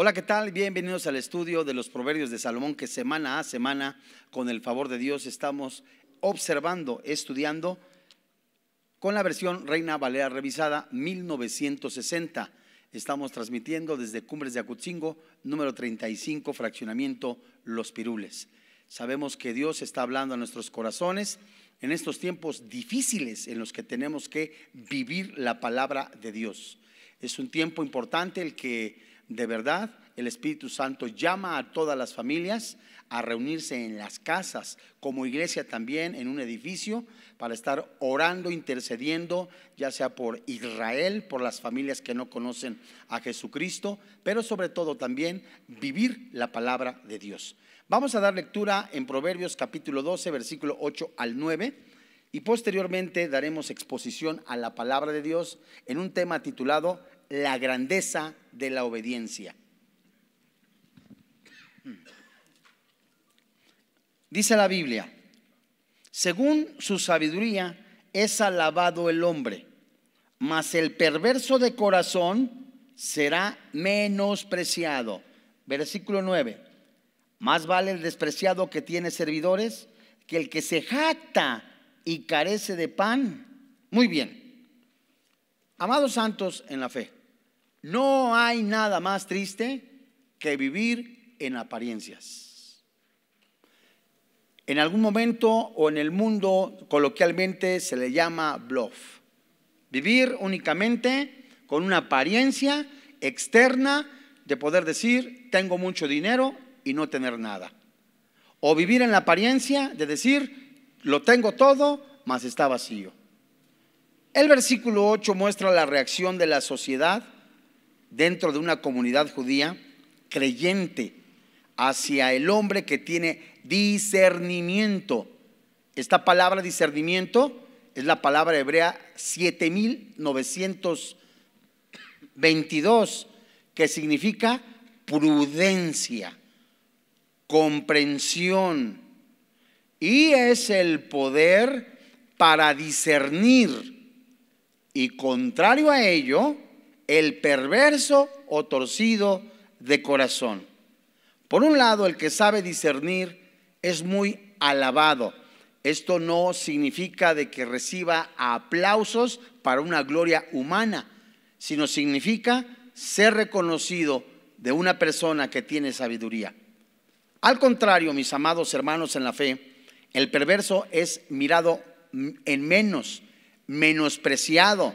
Hola, ¿qué tal? Bienvenidos al estudio de los Proverbios de Salomón, que semana a semana, con el favor de Dios, estamos observando, estudiando con la versión Reina Valera revisada 1960. Estamos transmitiendo desde Cumbres de Acutzingo, número 35, fraccionamiento Los Pirules. Sabemos que Dios está hablando a nuestros corazones en estos tiempos difíciles en los que tenemos que vivir la palabra de Dios. Es un tiempo importante el que de verdad el Espíritu Santo llama a todas las familias a reunirse en las casas, como iglesia también en un edificio, para estar orando, intercediendo, ya sea por Israel, por las familias que no conocen a Jesucristo, pero sobre todo también vivir la palabra de Dios. Vamos a dar lectura en Proverbios capítulo 12, versículo 8 al 9, y posteriormente daremos exposición a la palabra de Dios en un tema titulado La grandeza de la obediencia. Dice la Biblia: según su sabiduría es alabado el hombre, mas el perverso de corazón será menospreciado. Versículo 9: más vale el despreciado que tiene servidores que el que se jacta y carece de pan. Muy bien, amados santos en la fe, no hay nada más triste que vivir en apariencias. En algún momento o en el mundo coloquialmente se le llama bluff. Vivir únicamente con una apariencia externa de poder decir tengo mucho dinero y no tener nada. O vivir en la apariencia de decir lo tengo todo, mas está vacío. El versículo 8 muestra la reacción de la sociedad dentro de una comunidad judía creyente hacia el hombre que tiene discernimiento. Esta palabra discernimiento es la palabra hebrea 7922, que significa prudencia, comprensión, y es el poder para discernir, y contrario a ello, el perverso o torcido de corazón. Por un lado, el que sabe discernir es muy alabado. Esto no significa de que reciba aplausos para una gloria humana, sino significa ser reconocido de una persona que tiene sabiduría. Al contrario, mis amados hermanos en la fe, el perverso es mirado en menos, menospreciado.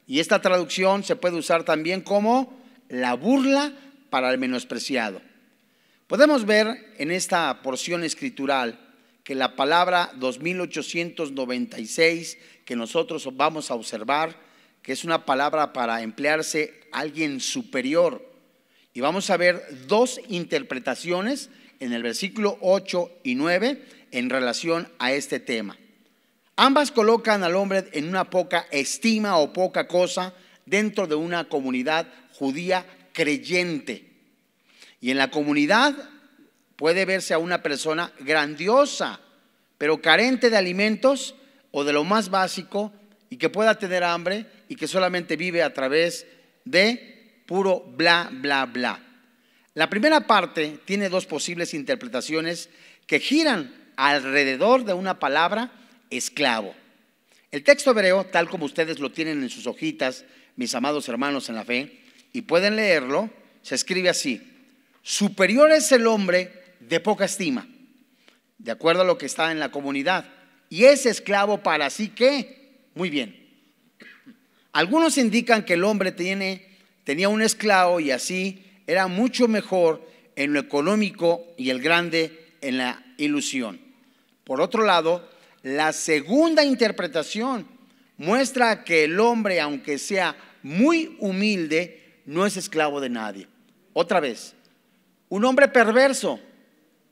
Y esta traducción se puede usar también como la burla para el menospreciado. Podemos ver en esta porción escritural que la palabra 2896 que nosotros vamos a observar, que es una palabra para emplearse alguien superior, y vamos a ver dos interpretaciones en el versículo 8 y 9 en relación a este tema. Ambas colocan al hombre en una poca estima o poca cosa dentro de una comunidad judía creyente. Y en la comunidad puede verse a una persona grandiosa, pero carente de alimentos o de lo más básico, y que pueda tener hambre y que solamente vive a través de puro bla, bla, bla. La primera parte tiene dos posibles interpretaciones que giran alrededor de una palabra: esclavo. El texto hebreo, tal como ustedes lo tienen en sus hojitas, mis amados hermanos en la fe, y pueden leerlo, se escribe así: superior es el hombre de poca estima, de acuerdo a lo que está en la comunidad, y es esclavo para sí que. Muy bien. Algunos indican que el hombre tenía un esclavo y así era mucho mejor en lo económico y el grande en la ilusión. Por otro lado, la segunda interpretación muestra que el hombre, aunque sea muy humilde, no es esclavo de nadie. Otra vez, un hombre perverso,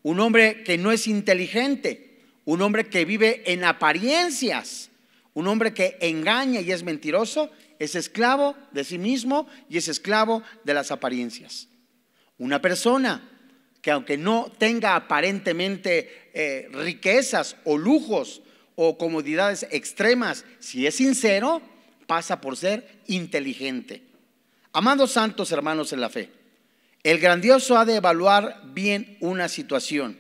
un hombre que no es inteligente, un hombre que vive en apariencias, un hombre que engaña y es mentiroso, es esclavo de sí mismo y es esclavo de las apariencias. Una persona que, aunque no tenga aparentemente riquezas o lujos o comodidades extremas, si es sincero, pasa por ser inteligente. Amados santos hermanos en la fe, El grandioso ha de evaluar bien una situación,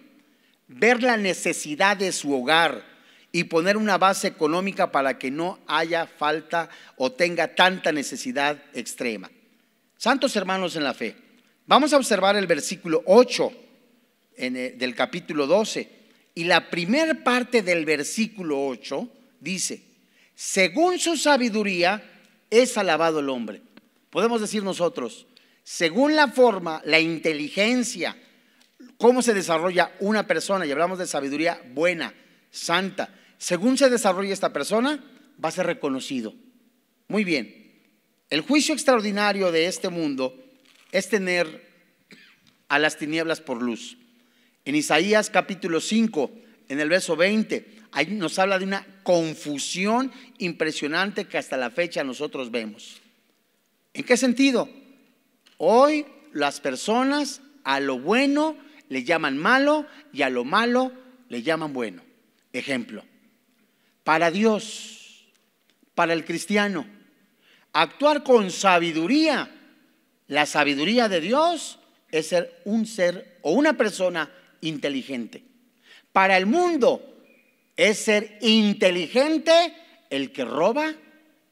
ver la necesidad de su hogar y poner una base económica para que no haya falta o tenga tanta necesidad extrema. Santos hermanos en la fe, vamos a observar el versículo 8 del capítulo 12, y la primera parte del versículo 8 dice: según su sabiduría es alabado el hombre. Podemos decir nosotros, según la forma, la inteligencia, cómo se desarrolla una persona, y hablamos de sabiduría buena, santa, según se desarrolla esta persona, va a ser reconocido. Muy bien, el juicio extraordinario de este mundo es tener a las tinieblas por luz. En Isaías capítulo 5, en el verso 20, ahí nos habla de una confusión impresionante que hasta la fecha nosotros vemos. ¿En qué sentido? Hoy las personas a lo bueno le llaman malo y a lo malo le llaman bueno. Ejemplo, para Dios, para el cristiano, actuar con sabiduría, la sabiduría de Dios es ser un ser o una persona inteligente. Para el mundo es ser inteligente el que roba,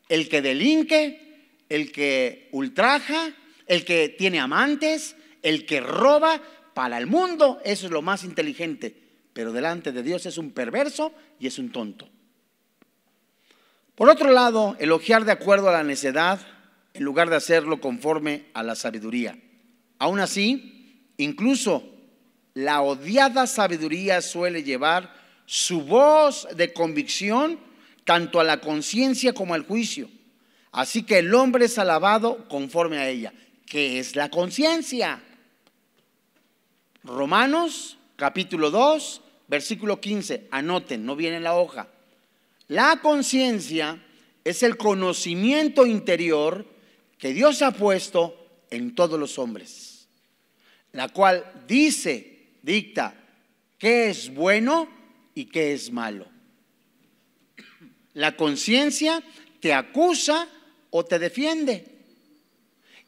el que delinque, el que ultraja, el que tiene amantes, el que roba. Para el mundo eso es lo más inteligente, pero delante de Dios es un perverso y es un tonto. Por otro lado, elogiar de acuerdo a la necedad en lugar de hacerlo conforme a la sabiduría. Aún así, incluso la odiada sabiduría suele llevar su voz de convicción tanto a la conciencia como al juicio. Así que el hombre es alabado conforme a ella. ¿Qué es la conciencia? Romanos capítulo 2, versículo 15. Anoten, no viene en la hoja. La conciencia es el conocimiento interior que Dios ha puesto en todos los hombres, la cual dicta qué es bueno y qué es malo. La conciencia te acusa o te defiende.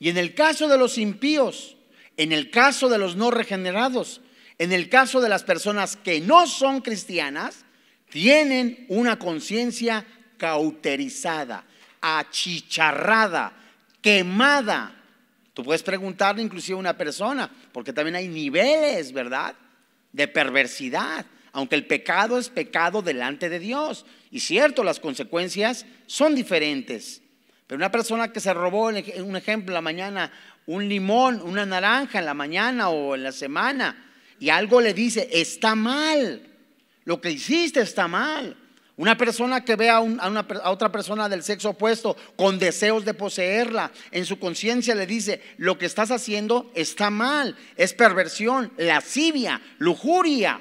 Y en el caso de los impíos, en el caso de los no regenerados, en el caso de las personas que no son cristianas, tienen una conciencia cauterizada, achicharrada, quemada. Tú puedes preguntarle inclusive a una persona, porque también hay niveles, ¿verdad?, de perversidad, aunque el pecado es pecado delante de Dios. Y cierto, las consecuencias son diferentes. Pero una persona que se robó, un ejemplo, en la mañana, un limón, una naranja en la mañana o en la semana, y algo le dice, está mal, lo que hiciste está mal. Una persona que ve a otra persona del sexo opuesto con deseos de poseerla, en su conciencia le dice, lo que estás haciendo está mal, es perversión, lascivia, lujuria.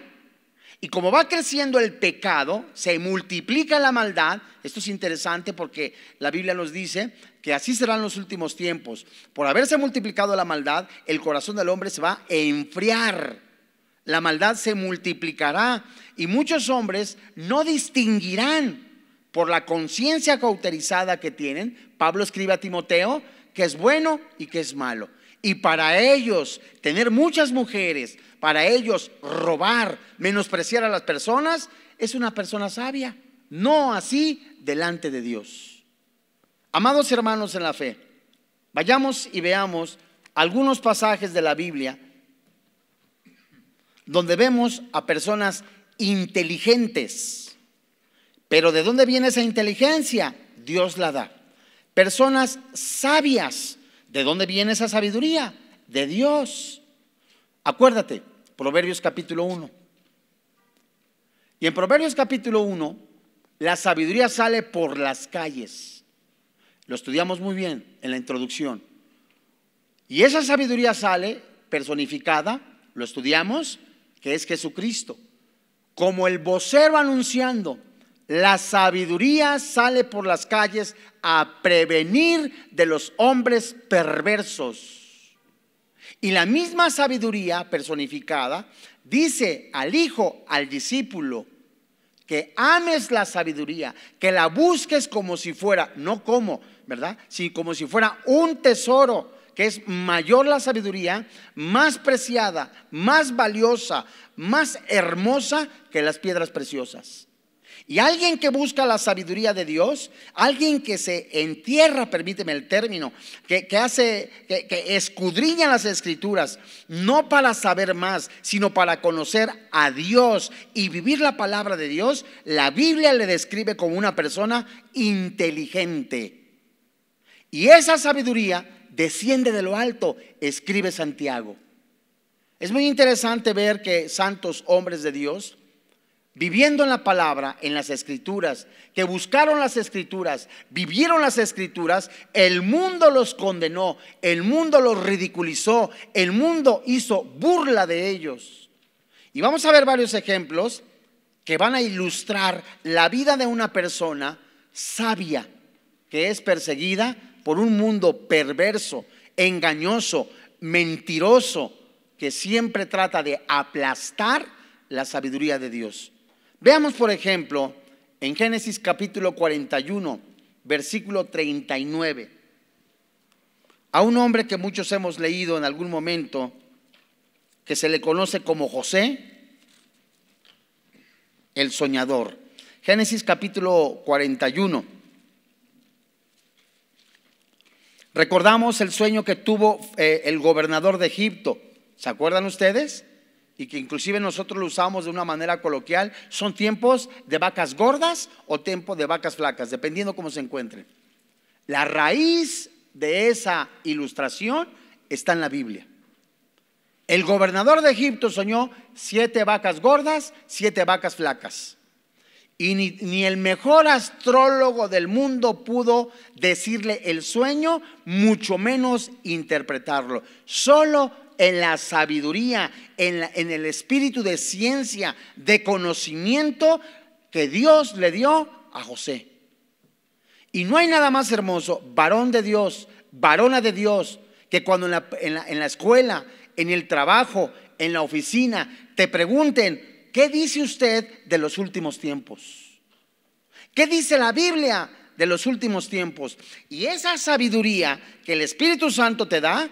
Y como va creciendo el pecado, se multiplica la maldad. Esto es interesante porque la Biblia nos dice que así serán los últimos tiempos. Por haberse multiplicado la maldad, el corazón del hombre se va a enfriar. La maldad se multiplicará y muchos hombres no distinguirán por la conciencia cauterizada que tienen. Pablo escribe a Timoteo que es bueno y que es malo. Y para ellos tener muchas mujeres, para ellos robar, menospreciar a las personas, es una persona sabia. No así delante de Dios. Amados hermanos en la fe, vayamos y veamos algunos pasajes de la Biblia donde vemos a personas inteligentes. Pero ¿de dónde viene esa inteligencia? Dios la da. Personas sabias. ¿De dónde viene esa sabiduría? De Dios. Acuérdate, Proverbios capítulo 1. Y en Proverbios capítulo 1, la sabiduría sale por las calles. Lo estudiamos muy bien en la introducción. Y esa sabiduría sale personificada, lo estudiamos, que es Jesucristo. Como el vocero anunciando, la sabiduría sale por las calles a prevenir de los hombres perversos. Y la misma sabiduría personificada dice al hijo, al discípulo, que ames la sabiduría, que la busques como si fuera, no como, ¿verdad? Sino como si fuera un tesoro, que es mayor la sabiduría, más preciada, más valiosa, más hermosa que las piedras preciosas. Y alguien que busca la sabiduría de Dios, alguien que se entierra, permíteme el término, que escudriña las escrituras, no para saber más, sino para conocer a Dios y vivir la palabra de Dios, la Biblia le describe como una persona inteligente. Y esa sabiduría desciende de lo alto, escribe Santiago. Es muy interesante ver que santos hombres de Dios, viviendo en la palabra, en las escrituras, que buscaron las escrituras, vivieron las escrituras, el mundo los condenó, el mundo los ridiculizó, el mundo hizo burla de ellos. Y vamos a ver varios ejemplos que van a ilustrar la vida de una persona sabia que es perseguida por un mundo perverso, engañoso, mentiroso, que siempre trata de aplastar la sabiduría de Dios. Veamos, por ejemplo, en Génesis capítulo 41, versículo 39, a un hombre que muchos hemos leído en algún momento, que se le conoce como José, el soñador. Génesis capítulo 41. Recordamos el sueño que tuvo el gobernador de Egipto. ¿Se acuerdan ustedes? Y que inclusive nosotros lo usamos de una manera coloquial. Son tiempos de vacas gordas o tiempos de vacas flacas, dependiendo cómo se encuentren. La raíz de esa ilustración está en la Biblia. El gobernador de Egipto soñó 7 vacas gordas, 7 vacas flacas. Y ni el mejor astrólogo del mundo pudo decirle el sueño, mucho menos interpretarlo. Solo en la sabiduría, en el espíritu de ciencia, de conocimiento que Dios le dio a José. Y no hay nada más hermoso, varón de Dios, varona de Dios, que cuando en la escuela, en el trabajo, en la oficina, te pregunten: ¿qué dice usted de los últimos tiempos? ¿Qué dice la Biblia de los últimos tiempos? Y esa sabiduría que el Espíritu Santo te da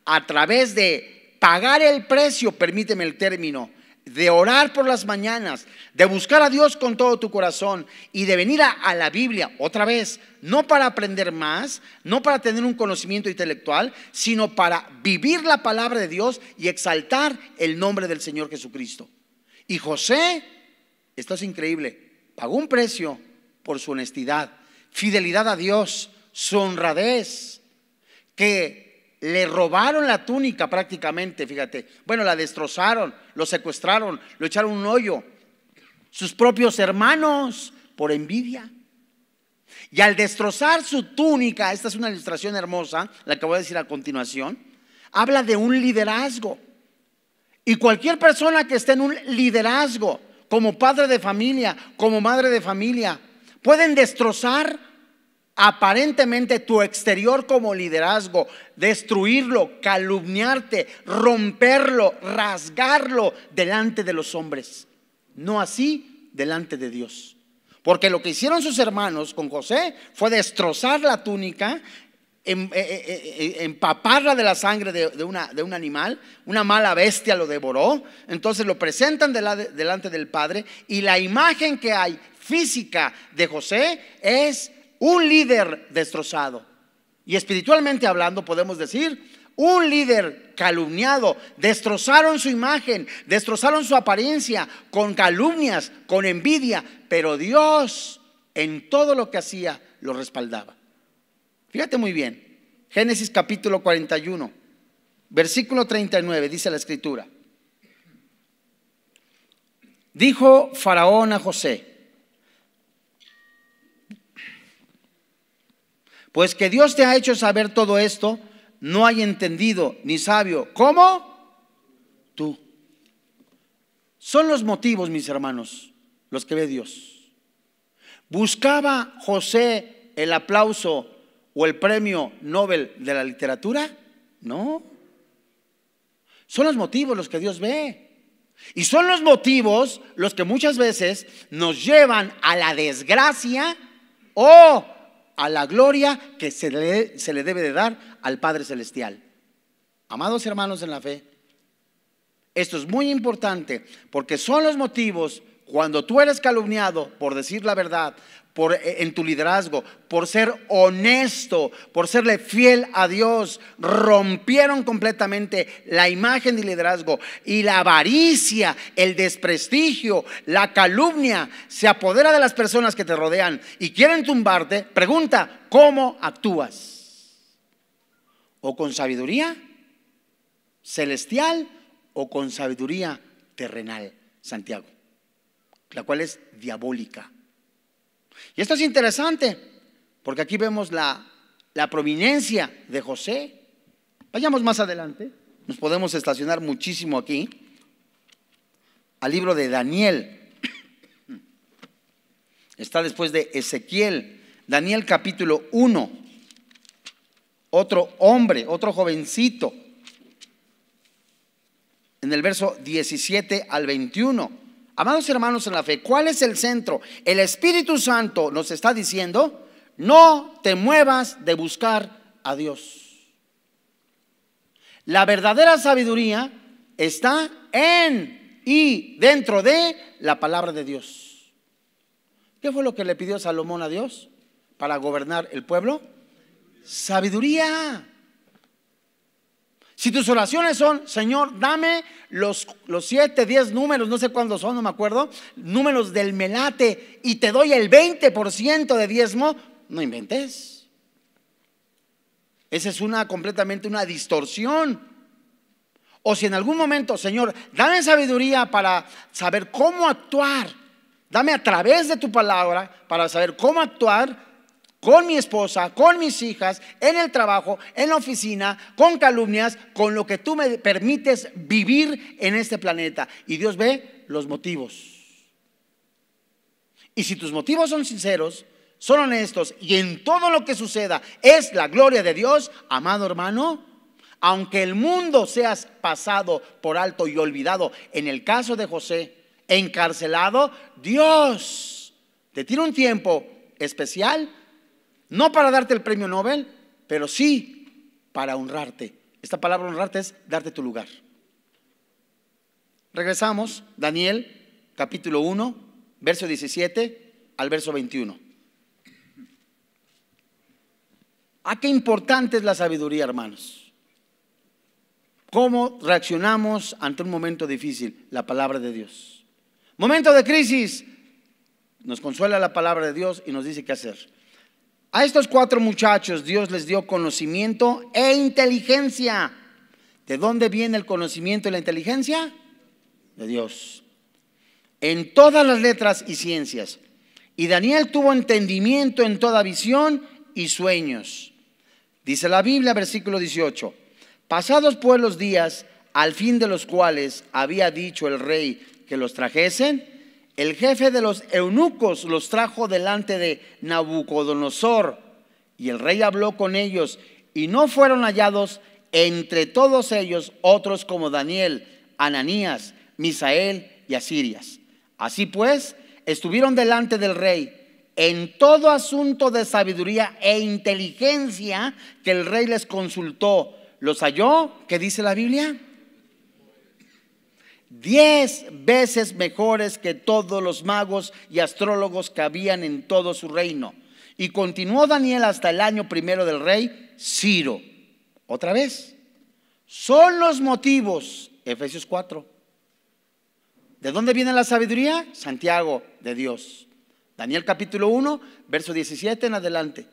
a través de pagar el precio, permíteme el término, de orar por las mañanas, de buscar a Dios con todo tu corazón y de venir a la Biblia otra vez, no para aprender más, no para tener un conocimiento intelectual, sino para vivir la palabra de Dios y exaltar el nombre del Señor Jesucristo. Y José, esto es increíble, pagó un precio por su honestidad, fidelidad a Dios, su honradez, que le robaron la túnica prácticamente, fíjate. Bueno, la destrozaron, lo secuestraron, lo echaron en un hoyo. Sus propios hermanos, por envidia. Y al destrozar su túnica, esta es una ilustración hermosa, la que voy a decir a continuación, habla de un liderazgo. Y cualquier persona que esté en un liderazgo, como padre de familia, como madre de familia, pueden destrozar aparentemente tu exterior como liderazgo, destruirlo, calumniarte, romperlo, rasgarlo delante de los hombres. No así delante de Dios. Porque lo que hicieron sus hermanos con José fue destrozar la túnica, empaparla de la sangre de un animal. Una mala bestia lo devoró. Entonces lo presentan delante del padre, y la imagen que hay física de José es un líder destrozado. Y espiritualmente hablando podemos decir un líder calumniado. Destrozaron su imagen, destrozaron su apariencia con calumnias, con envidia, pero Dios en todo lo que hacía lo respaldaba. Fíjate muy bien, Génesis capítulo 41, versículo 39, dice la escritura: dijo Faraón a José: pues que Dios te ha hecho saber todo esto, no hay entendido ni sabio como tú. Son los motivos, mis hermanos, los que ve Dios. ¿Buscaba José el aplauso o el premio Nobel de la literatura? No. Son los motivos los que Dios ve. Y son los motivos los que muchas veces nos llevan a la desgracia o a la gloria que se le debe de dar al Padre Celestial. Amados hermanos en la fe, esto es muy importante porque son los motivos cuando tú eres calumniado por decir la verdad, en tu liderazgo, por ser honesto, por serle fiel a Dios. Rompieron completamente la imagen de liderazgo, y la avaricia, el desprestigio, la calumnia se apodera de las personas que te rodean y quieren tumbarte. Pregunta: ¿cómo actúas? ¿O con sabiduría celestial o con sabiduría terrenal, Santiago, la cual es diabólica? Y esto es interesante porque aquí vemos la prominencia de José. Vayamos más adelante, nos podemos estacionar muchísimo aquí, al libro de Daniel. Está después de Ezequiel. Daniel capítulo 1. Otro hombre, otro jovencito, en el verso 17 al 21. Amados hermanos en la fe, ¿cuál es el centro? El Espíritu Santo nos está diciendo: no te muevas de buscar a Dios. La verdadera sabiduría está en y dentro de la palabra de Dios. ¿Qué fue lo que le pidió Salomón a Dios para gobernar el pueblo? Sabiduría. Si tus oraciones son: Señor, dame los 7, 10 números, no sé cuántos son, no me acuerdo, números del melate, y te doy el 20% de diezmo, no inventes. Esa es completamente una distorsión. O si en algún momento: Señor, dame sabiduría para saber cómo actuar, dame a través de tu palabra para saber cómo actuar con mi esposa, con mis hijas, en el trabajo, en la oficina, con calumnias, con lo que tú me permites vivir en este planeta. Y Dios ve los motivos. Y si tus motivos son sinceros, son honestos, y en todo lo que suceda es la gloria de Dios, amado hermano, aunque el mundo seas pasado por alto y olvidado, en el caso de José, encarcelado, Dios te tiene un tiempo especial. No para darte el premio Nobel, pero sí para honrarte. Esta palabra honrarte es darte tu lugar. Regresamos, Daniel capítulo 1, verso 17 al verso 21. Qué importante es la sabiduría, hermanos. ¿Cómo reaccionamos ante un momento difícil? La palabra de Dios. Momento de crisis, nos consuela la palabra de Dios y nos dice qué hacer. A estos 4 muchachos Dios les dio conocimiento e inteligencia. ¿De dónde viene el conocimiento y la inteligencia? De Dios. En todas las letras y ciencias. Y Daniel tuvo entendimiento en toda visión y sueños. Dice la Biblia, versículo 18: pasados pues los días, al fin de los cuales había dicho el rey que los trajesen, el jefe de los eunucos los trajo delante de Nabucodonosor, y el rey habló con ellos, y no fueron hallados entre todos ellos otros como Daniel, Ananías, Misael y Asirías. Así pues, estuvieron delante del rey en todo asunto de sabiduría e inteligencia que el rey les consultó. ¿Los halló? ¿Qué dice la Biblia? 10 veces mejores que todos los magos y astrólogos que habían en todo su reino. Y continuó Daniel hasta el año 1 del rey Ciro. Otra vez, son los motivos, Efesios 4. ¿De dónde viene la sabiduría? Santiago, de Dios. Daniel capítulo 1, verso 17 en adelante.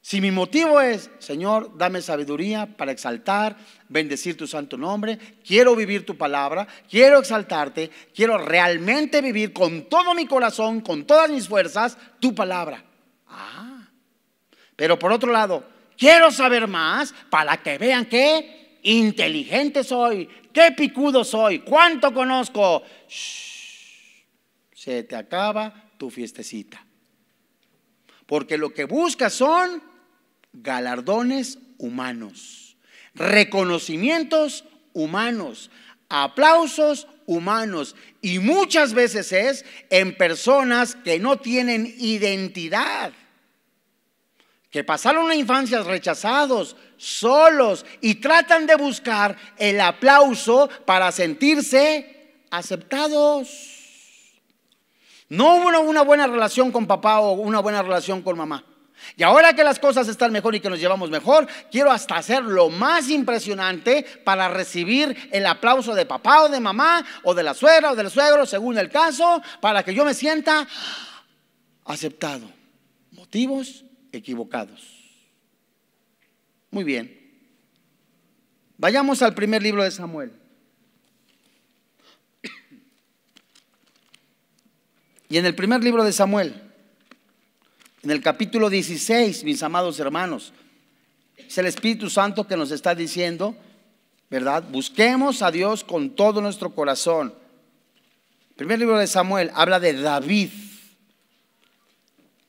Si mi motivo es: Señor, dame sabiduría para exaltar, bendecir tu santo nombre, quiero vivir tu palabra, quiero exaltarte, quiero realmente vivir con todo mi corazón, con todas mis fuerzas, tu palabra. Pero por otro lado, quiero saber más para que vean qué inteligente soy, qué picudo soy, cuánto conozco. Se te acaba tu fiestecita. Porque lo que buscas son galardones humanos, reconocimientos humanos, aplausos humanos, y muchas veces es en personas que no tienen identidad. que pasaron una infancia rechazados, solos, y tratan de buscar el aplauso para sentirse aceptados. No hubo una buena relación con papá o una buena relación con mamá. Y ahora que las cosas están mejor y que nos llevamos mejor, quiero hasta hacer lo más impresionante para recibir el aplauso de papá o de mamá, o de la suegra o del suegro, según el caso, para que yo me sienta aceptado. Motivos equivocados. Muy bien. Vayamos al primer libro de Samuel. Y en el primer libro de Samuel, en el capítulo 16, mis amados hermanos, es el Espíritu Santo que nos está diciendo, ¿verdad? Busquemos a Dios con todo nuestro corazón. El primer libro de Samuel habla de David.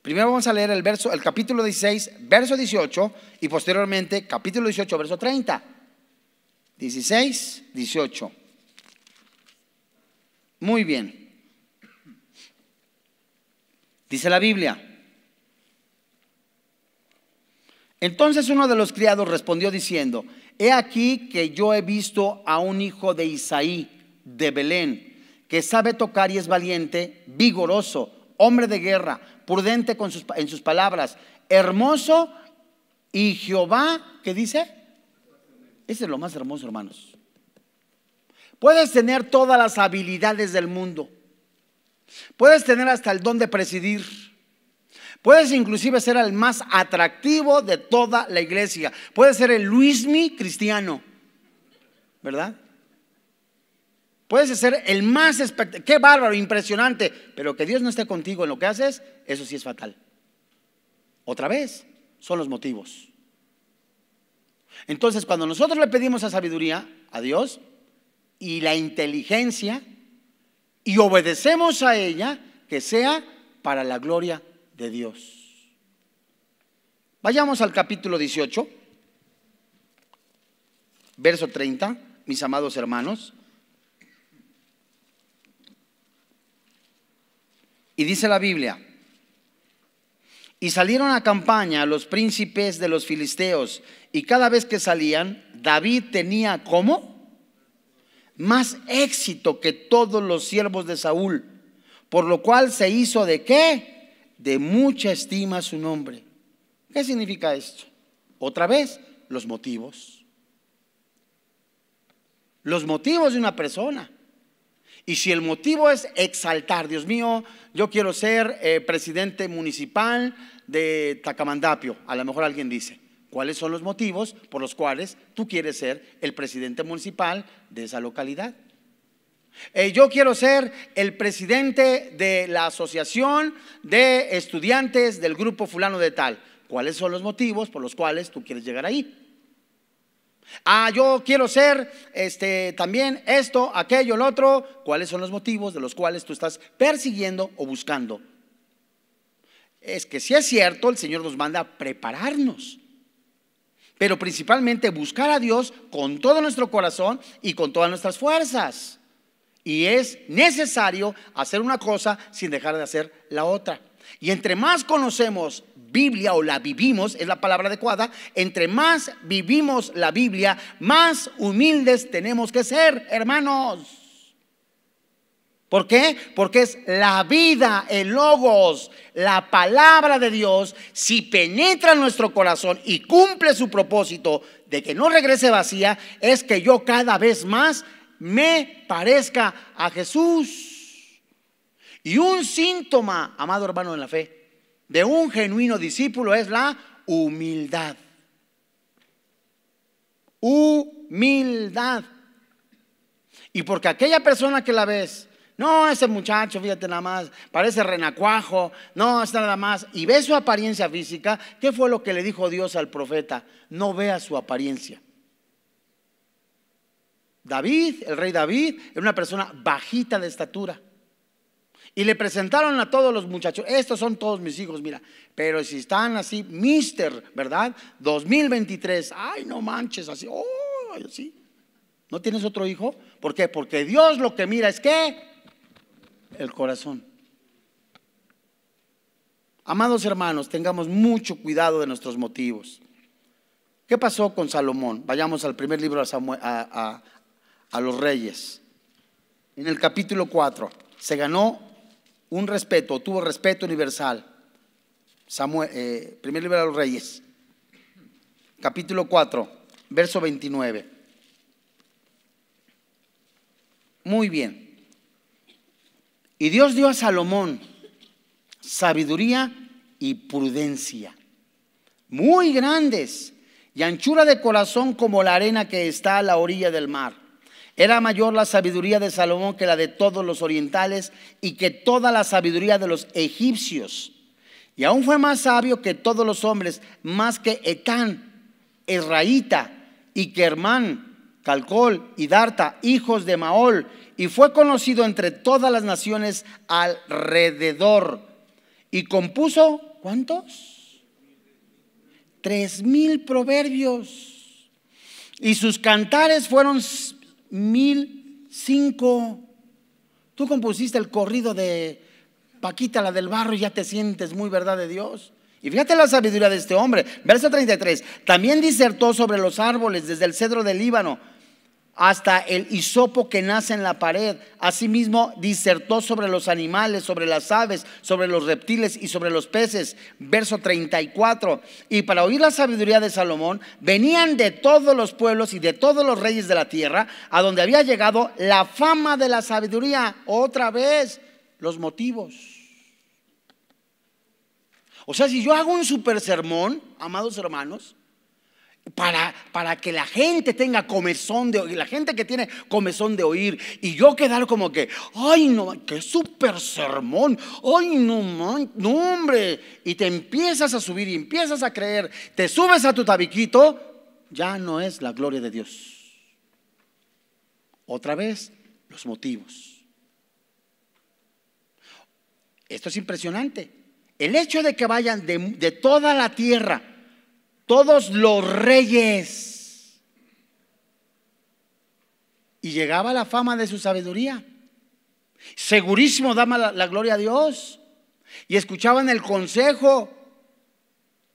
Primero vamos a leer el capítulo 16, verso 18, y posteriormente capítulo 18, verso 30. 16, 18. Muy bien. Dice la Biblia: entonces uno de los criados respondió diciendo: he aquí que yo he visto a un hijo de Isaí de Belén, que sabe tocar y es valiente, vigoroso, hombre de guerra, prudente en sus palabras, hermoso, y Jehová, ¿qué dice? Ese es lo más hermoso, hermanos. Puedes tener todas las habilidades del mundo, puedes tener hasta el don de presidir, puedes inclusive ser el más atractivo de toda la iglesia, puedes ser el Luismi cristiano, ¿verdad? Puedes ser el más espectacular, qué bárbaro, impresionante, pero que Dios no esté contigo en lo que haces, eso sí es fatal. Otra vez, son los motivos. Entonces, cuando nosotros le pedimos a sabiduría a Dios y la inteligencia y obedecemos a ella, que sea para la gloria de Dios. Vayamos al capítulo 18, verso 30, mis amados hermanos. Y dice la Biblia: y salieron a campaña los príncipes de los filisteos, y cada vez que salían, David tenía ¿cómo? Más éxito que todos los siervos de Saúl, por lo cual se hizo ¿de qué? De mucha estima su nombre. ¿Qué significa esto? Otra vez, los motivos. Los motivos de una persona. Y si el motivo es exaltar, Dios mío, yo quiero ser presidente municipal de Tacamandapio, a lo mejor alguien dice, ¿cuáles son los motivos por los cuales tú quieres ser el presidente municipal de esa localidad? Yo quiero ser el presidente de la asociación de estudiantes del grupo fulano de tal. ¿Cuáles son los motivos por los cuales tú quieres llegar ahí? Yo quiero ser también esto, aquello, el otro. ¿Cuáles son los motivos de los cuales tú estás persiguiendo o buscando? Es que si es cierto, el Señor nos manda a prepararnos, pero principalmente buscar a Dios con todo nuestro corazón y con todas nuestras fuerzas. Y es necesario hacer una cosa sin dejar de hacer la otra. Y entre más conocemos Biblia o la vivimos, es la palabra adecuada, entre más vivimos la Biblia, más humildes tenemos que ser, hermanos. ¿Por qué? Porque es la vida, el logos, la palabra de Dios. Si penetra en nuestro corazón y cumple su propósito de que no regrese vacía, es que yo cada vez más me parezca a Jesús. Y un síntoma, amado hermano en la fe, de un genuino discípulo es la humildad. Humildad. Y porque aquella persona que la ves, no, ese muchacho, fíjate nada más, parece renacuajo, no, está nada más, y ve su apariencia física. ¿Qué fue lo que le dijo Dios al profeta? No vea su apariencia. David, el rey David, era una persona bajita de estatura. Y le presentaron a todos los muchachos, estos son todos mis hijos, mira, pero si están así, mister, ¿verdad? 2023, ay, no manches, así, oh, así. ¿No tienes otro hijo? ¿Por qué? Porque Dios lo que mira es ¿qué? El corazón. Amados hermanos, tengamos mucho cuidado de nuestros motivos. ¿Qué pasó con Salomón? Vayamos al primer libro a los Reyes. En el capítulo 4 se ganó un respeto, tuvo respeto universal. Primer libro de los Reyes, capítulo 4, verso 29. Muy bien. Y Dios dio a Salomón sabiduría y prudencia, muy grandes, y anchura de corazón como la arena que está a la orilla del mar. Era mayor la sabiduría de Salomón que la de todos los orientales y que toda la sabiduría de los egipcios. Y aún fue más sabio que todos los hombres, más que Etán, Esraíta, y Kermán, Calcol y Darta, hijos de Maol, y fue conocido entre todas las naciones alrededor. Y compuso, ¿cuántos? 3,000 proverbios. Y sus cantares fueron 1,005. Tú compusiste el corrido de Paquita, la del barro, y ya te sientes muy verdad de Dios. Y fíjate la sabiduría de este hombre. Verso 33. También disertó sobre los árboles, desde el cedro del Líbano hasta el hisopo que nace en la pared. Asimismo disertó sobre los animales, sobre las aves, sobre los reptiles y sobre los peces. Verso 34. Y para oír la sabiduría de Salomón venían de todos los pueblos y de todos los reyes de la tierra, a donde había llegado la fama de la sabiduría. Otra vez, los motivos. O sea, si yo hago un super sermón, amados hermanos, para que la gente tenga comezón de oír, la gente que tiene comezón de oír, y yo quedar como que, ay no, qué super sermón, ay no, man, no hombre, y te empiezas a subir y empiezas a creer, te subes a tu tabiquito, ya no es la gloria de Dios. Otra vez, los motivos. Esto es impresionante. El hecho de que vayan de toda la tierra todos los reyes, y llegaba la fama de su sabiduría, segurísimo daba la gloria a Dios, y escuchaban el consejo.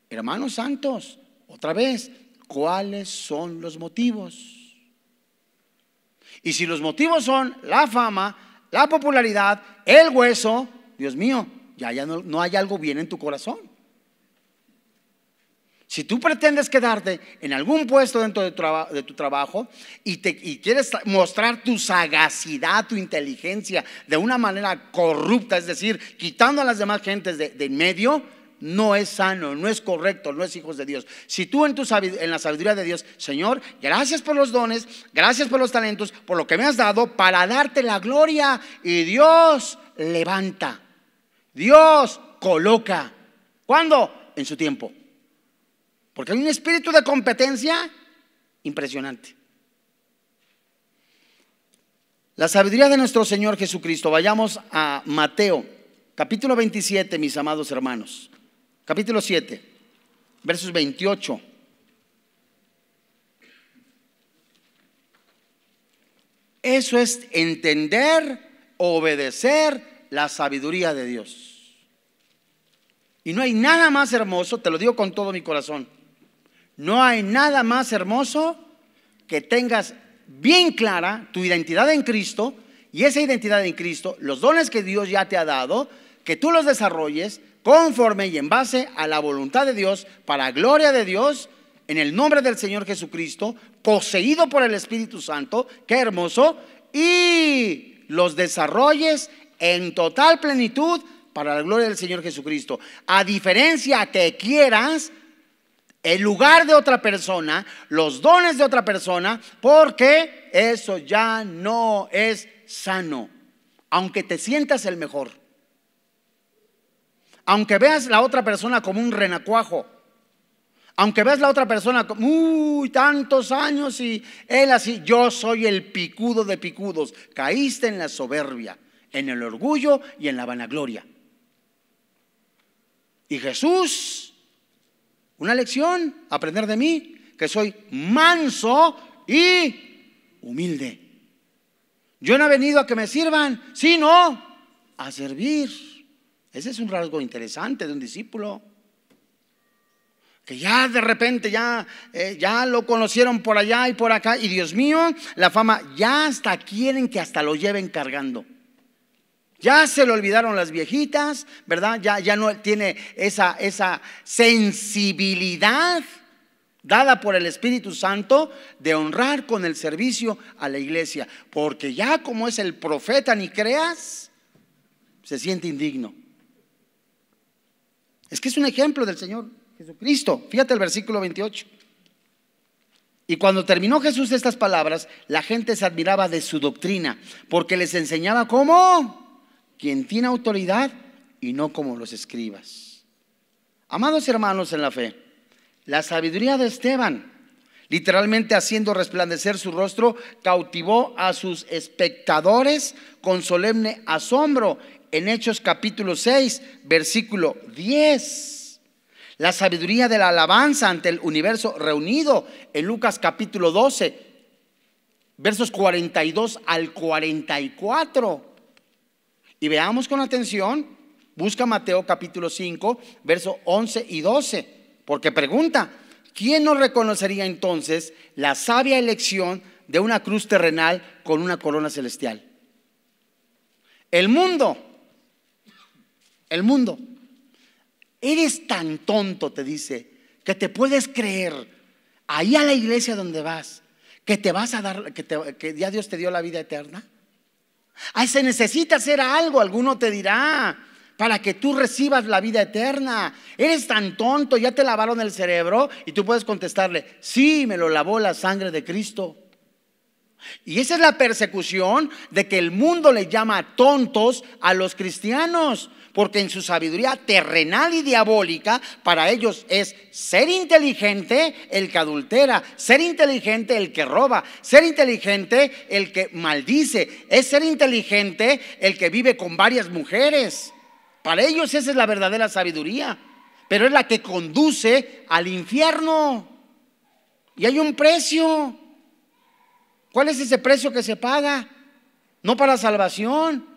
Hermanos santos, otra vez, ¿cuáles son los motivos? Y si los motivos son la fama, la popularidad, el hueso, Dios mío, ya no hay algo bien en tu corazón. Si tú pretendes quedarte en algún puesto dentro de tu trabajo y quieres mostrar tu sagacidad, tu inteligencia de una manera corrupta, es decir, quitando a las demás gentes de en medio, no es sano, no es correcto, no es hijos de Dios. Si tú en la sabiduría de Dios, Señor, gracias por los dones, gracias por los talentos, por lo que me has dado para darte la gloria, y Dios levanta, Dios coloca. ¿Cuándo? En su tiempo. Porque hay un espíritu de competencia impresionante. La sabiduría de nuestro Señor Jesucristo. Vayamos a Mateo, capítulo 27, mis amados hermanos. Capítulo 7, versos 28. Eso es entender, obedecer la sabiduría de Dios. Y no hay nada más hermoso, te lo digo con todo mi corazón. No hay nada más hermoso que tengas bien clara tu identidad en Cristo, y esa identidad en Cristo, los dones que Dios ya te ha dado, que tú los desarrolles conforme y en base a la voluntad de Dios, para gloria de Dios, en el nombre del Señor Jesucristo, poseído por el Espíritu Santo. Qué hermoso. Y los desarrolles en total plenitud para la gloria del Señor Jesucristo. A diferencia que quieras el lugar de otra persona, los dones de otra persona, porque eso ya no es sano. Aunque te sientas el mejor, aunque veas la otra persona como un renacuajo, aunque veas la otra persona como tantos años y él así, yo soy el picudo de picudos. Caíste en la soberbia, en el orgullo y en la vanagloria. Y Jesús, una lección, aprender de mí, que soy manso y humilde. Yo no he venido a que me sirvan, sino a servir. Ese es un rasgo interesante de un discípulo. Que ya de repente ya lo conocieron por allá y por acá. Y Dios mío, la fama, ya hasta quieren que hasta lo lleven cargando. Ya se le olvidaron las viejitas, ¿verdad? Ya no tiene esa sensibilidad dada por el Espíritu Santo de honrar con el servicio a la iglesia. Porque ya como es el profeta, ni creas, se siente indigno. Es que es un ejemplo del Señor Jesucristo. Fíjate el versículo 28. Y cuando terminó Jesús estas palabras, la gente se admiraba de su doctrina, porque les enseñaba como quien tiene autoridad y no como los escribas. Amados hermanos en la fe, la sabiduría de Esteban, literalmente haciendo resplandecer su rostro, cautivó a sus espectadores con solemne asombro. En Hechos capítulo 6, versículo 10. La sabiduría de la alabanza ante el universo reunido en Lucas capítulo 12, versos 42 al 44. Y veamos con atención, busca Mateo capítulo 5, versos 11 y 12, porque pregunta, ¿quién no reconocería entonces la sabia elección de una cruz terrenal con una corona celestial? El mundo, eres tan tonto, te dice, que te puedes creer ahí a la iglesia donde vas, que te vas a dar, que ya Dios te dio la vida eterna. Ahí se necesita hacer algo, alguno te dirá, para que tú recibas la vida eterna. Eres tan tonto, ya te lavaron el cerebro. Y tú puedes contestarle, sí, me lo lavó la sangre de Cristo. Y esa es la persecución de que el mundo le llama tontos a los cristianos, porque en su sabiduría terrenal y diabólica, para ellos es ser inteligente el que adultera, ser inteligente el que roba, ser inteligente el que maldice, es ser inteligente el que vive con varias mujeres. Para ellos esa es la verdadera sabiduría, pero es la que conduce al infierno. Y hay un precio. ¿Cuál es ese precio que se paga? No para salvación,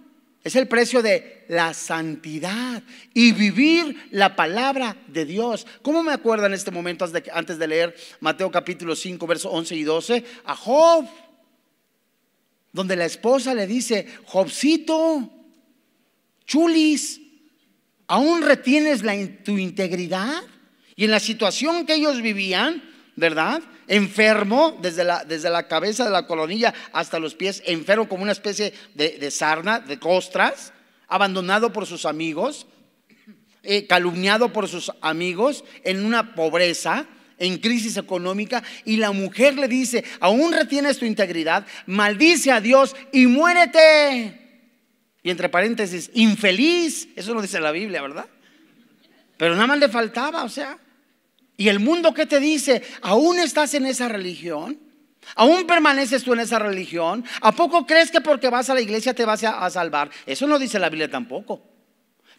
es el precio de la santidad y vivir la palabra de Dios. ¿Cómo me acuerdo en este momento, antes de leer Mateo capítulo 5, versos 11 y 12, a Job, donde la esposa le dice, Jobcito, chulis, ¿aún retienes tu integridad? Y en la situación que ellos vivían, ¿verdad? Enfermo desde la cabeza de la coronilla hasta los pies, enfermo como una especie de sarna, de costras, abandonado por sus amigos, calumniado por sus amigos, en una pobreza, en crisis económica. Y la mujer le dice, ¿aún retienes tu integridad? Maldice a Dios y muérete. Y entre paréntesis, infeliz. Eso no dice la Biblia, ¿verdad? Pero nada más le faltaba, o sea. ¿Y el mundo qué te dice? ¿Aún estás en esa religión? ¿Aún permaneces tú en esa religión? ¿A poco crees que porque vas a la iglesia te vas a salvar? Eso no dice la Biblia tampoco.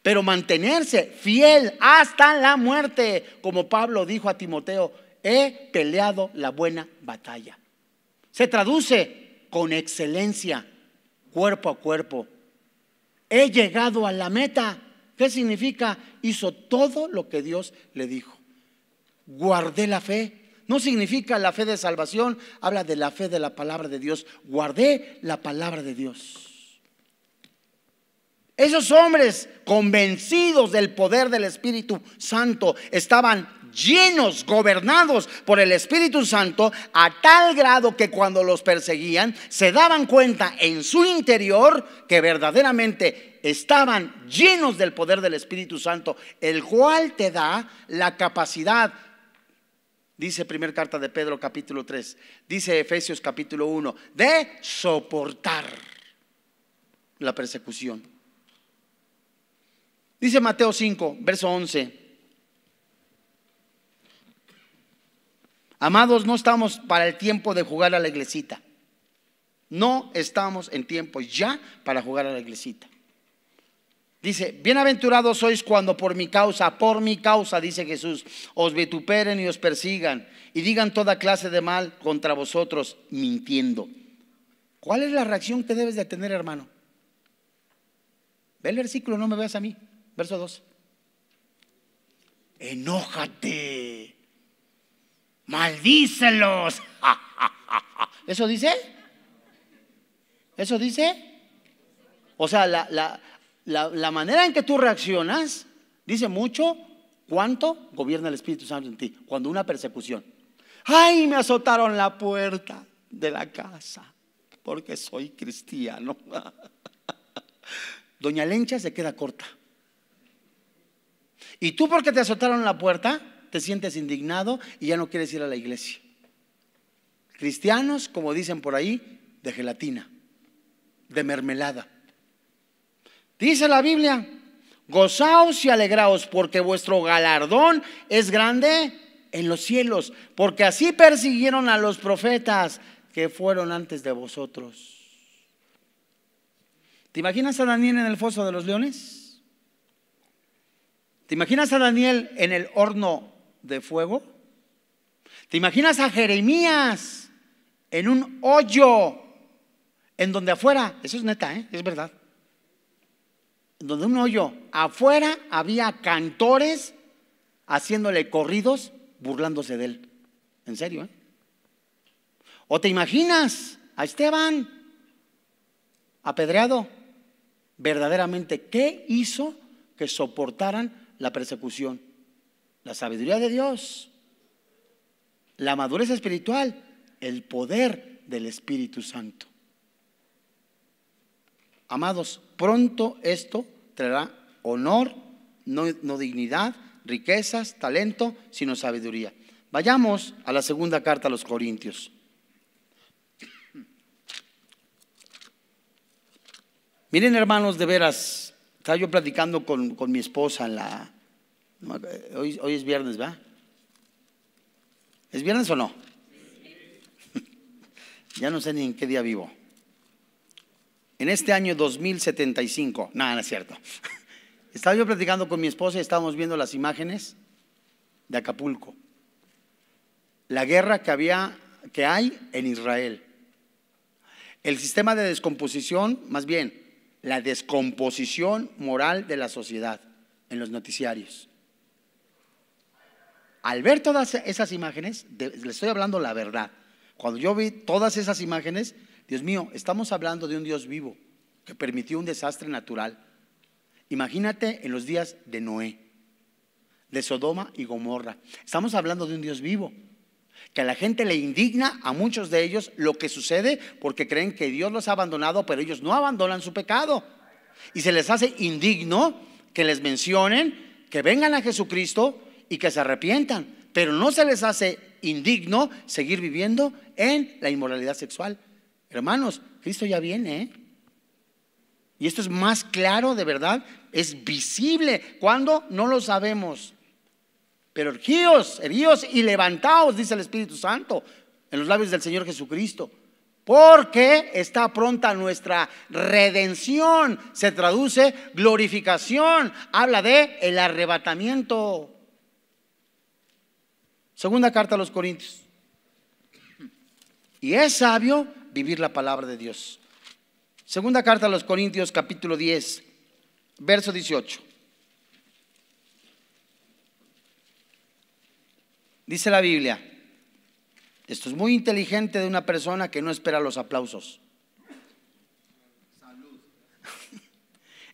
Pero mantenerse fiel hasta la muerte, como Pablo dijo a Timoteo, he peleado la buena batalla. Se traduce con excelencia, cuerpo a cuerpo. He llegado a la meta. ¿Qué significa? Hizo todo lo que Dios le dijo. Guardé la fe. No significa la fe de salvación, habla de la fe de la palabra de Dios. Guardé la palabra de Dios. Esos hombres convencidos del poder del Espíritu Santo estaban llenos, gobernados por el Espíritu Santo, a tal grado que cuando los perseguían se daban cuenta en su interior que verdaderamente estaban llenos del poder del Espíritu Santo, el cual te da la capacidad. Dice primera carta de Pedro capítulo 3, dice Efesios capítulo 1, de soportar la persecución. Dice Mateo 5, verso 11. Amados, no estamos para el tiempo de jugar a la iglesita. No estamos en tiempo ya para jugar a la iglesita. Dice, bienaventurados sois cuando por mi causa, dice Jesús, os vituperen y os persigan y digan toda clase de mal contra vosotros, mintiendo. ¿Cuál es la reacción que debes de tener, hermano? Ve el versículo, no me veas a mí. verso 2. Enójate, maldícelos. ¿Eso dice? ¿Eso dice? O sea, la manera en que tú reaccionas dice mucho cuánto gobierna el Espíritu Santo en ti. Cuando una persecución, ay, me azotaron la puerta de la casa porque soy cristiano. Doña Lencha se queda corta. Y tú, porque te azotaron la puerta, te sientes indignado y ya no quieres ir a la iglesia. Cristianos, como dicen por ahí, de gelatina, de mermelada. Dice la Biblia: gozaos y alegraos, porque vuestro galardón es grande en los cielos, porque así persiguieron a los profetas que fueron antes de vosotros. ¿Te imaginas a Daniel en el foso de los leones? ¿Te imaginas a Daniel en el horno de fuego? ¿Te imaginas a Jeremías en un hoyo en donde afuera, eso es neta, es verdad, en donde un hoyo, afuera había cantores haciéndole corridos, burlándose de él? En serio, ¿O te imaginas a Esteban apedreado? Verdaderamente, ¿qué hizo que soportaran la persecución? La sabiduría de Dios, la madurez espiritual, el poder del Espíritu Santo. Amados, pronto esto traerá honor, no dignidad, riquezas, talento, sino sabiduría. Vayamos a la segunda carta a los Corintios. Miren, hermanos, de veras, estaba yo platicando con mi esposa hoy es viernes, ¿verdad? ¿Es viernes o no? Ya no sé ni en qué día vivo. En este año 2075, nada, no es cierto. Estaba yo platicando con mi esposa y estábamos viendo las imágenes de Acapulco, la guerra que hay en Israel, el sistema de descomposición, más bien la descomposición moral de la sociedad en los noticiarios. Al ver todas esas imágenes, le estoy hablando la verdad. Cuando yo vi todas esas imágenes, Dios mío, estamos hablando de un Dios vivo que permitió un desastre natural. Imagínate en los días de Noé, de Sodoma y Gomorra. Estamos hablando de un Dios vivo, que a la gente le indigna, a muchos de ellos, lo que sucede porque creen que Dios los ha abandonado, pero ellos no abandonan su pecado. Y se les hace indigno que les mencionen, que vengan a Jesucristo y que se arrepientan, pero no se les hace indigno seguir viviendo en la inmoralidad sexual. Hermanos, Cristo ya viene, y esto es más claro, de verdad, es visible. ¿Cuándo? No lo sabemos. Pero erguíos y levantaos, dice el Espíritu Santo en los labios del Señor Jesucristo, porque está pronta nuestra redención. Se traduce glorificación, habla de el arrebatamiento. Segunda carta a los Corintios. Y es sabio vivir la palabra de Dios. Segunda carta a los Corintios, capítulo 10, verso 18. Dice la Biblia, esto es muy inteligente de una persona que no espera los aplausos.